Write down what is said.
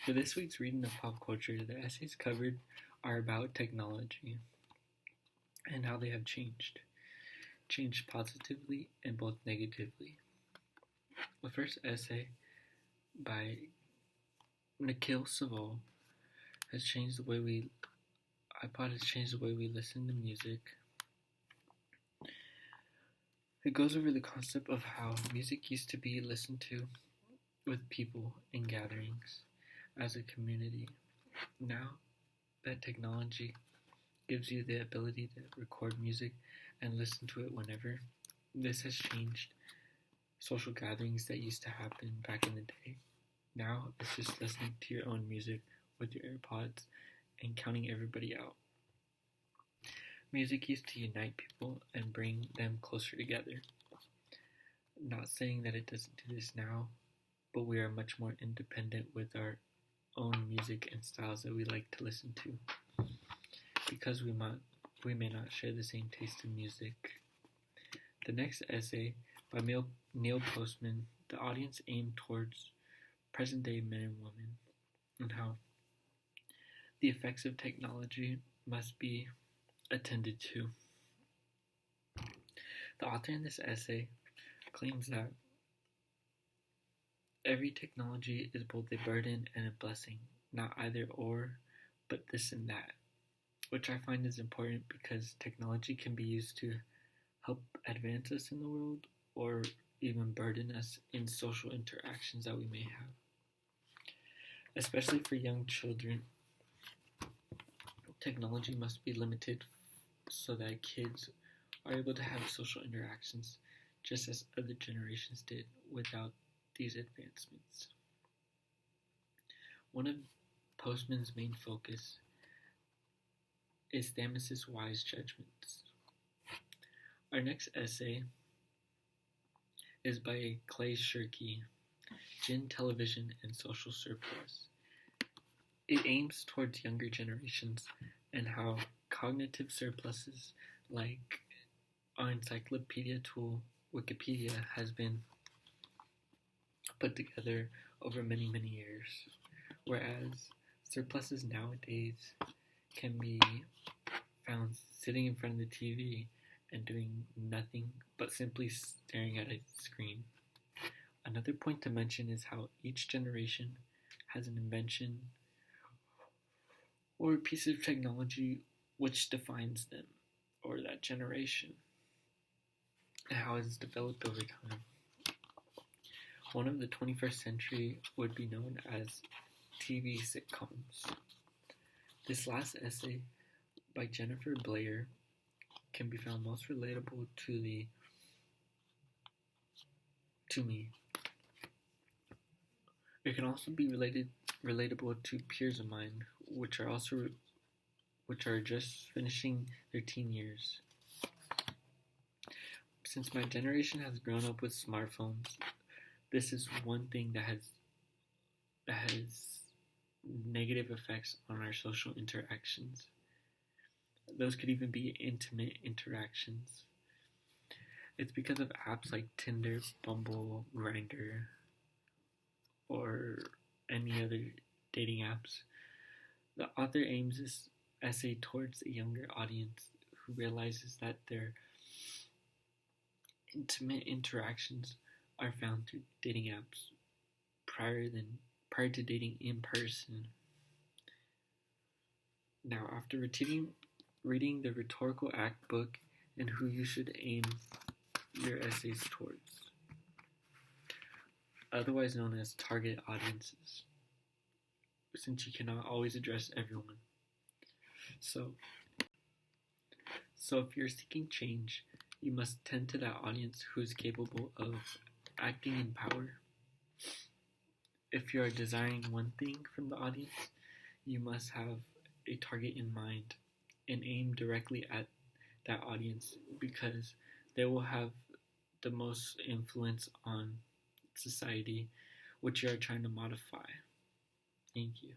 For this week's reading of pop culture, the essays covered are about technology and how they have changed positively and both negatively. The first essay by Nikhil Saval has changed the way iPod has changed the way we listen to music. It goes over the concept of how music used to be listened to with people in gatherings as a community. Now that technology gives you the ability to record music and listen to it whenever, this has changed social gatherings that used to happen back in the day. Now it's just listening to your own music with your AirPods and counting everybody out. Music used to unite people and bring them closer together. Not saying that it doesn't do this now, but we are much more independent with our own music and styles that we like to listen to. Because we may not share the same taste in music. The next essay by Neil Postman, the audience aimed towards present-day men and women and how the effects of technology must be attended to. The author in this essay claims that every technology is both a burden and a blessing, not either or, but this and that, which I find is important because technology can be used to help advance us in the world or even burden us in social interactions that we may have. Especially for young children, technology must be limited so that kids are able to have social interactions just as other generations did without these advancements. One of Postman's main focus is Thamus's wise judgments. Our next essay is by Clay Shirky, Gin Television and Social Surplus. It aims towards younger generations and how cognitive surpluses like our encyclopedia tool, Wikipedia, has been put together over many, many years, whereas surpluses nowadays can be found sitting in front of the TV and doing nothing but simply staring at a screen. Another point to mention is how each generation has an invention or a piece of technology which defines them or that generation and how it's developed over time. One of the 21st century would be known as TV sitcoms. This last essay by Jennifer Blair can be found most relatable to me. It can also be relatable to peers of mine, which are just finishing their teen years. Since my generation has grown up with smartphones, this is one thing that has negative effects on our social interactions. Those could even be intimate interactions. It's because of apps like Tinder, Bumble, Grindr, or any other dating apps. The author aims this essay towards a younger audience who realizes that their intimate interactions are found through dating apps prior to dating in person. Now, after reading the Rhetorical Act book and who you should aim your essays towards, otherwise known as target audiences, since you cannot always address everyone. So if you're seeking change, you must tend to that audience who is capable of acting in power. If you are desiring one thing from the audience, you must have a target in mind and aim directly at that audience because they will have the most influence on society, which you are trying to modify. Thank you.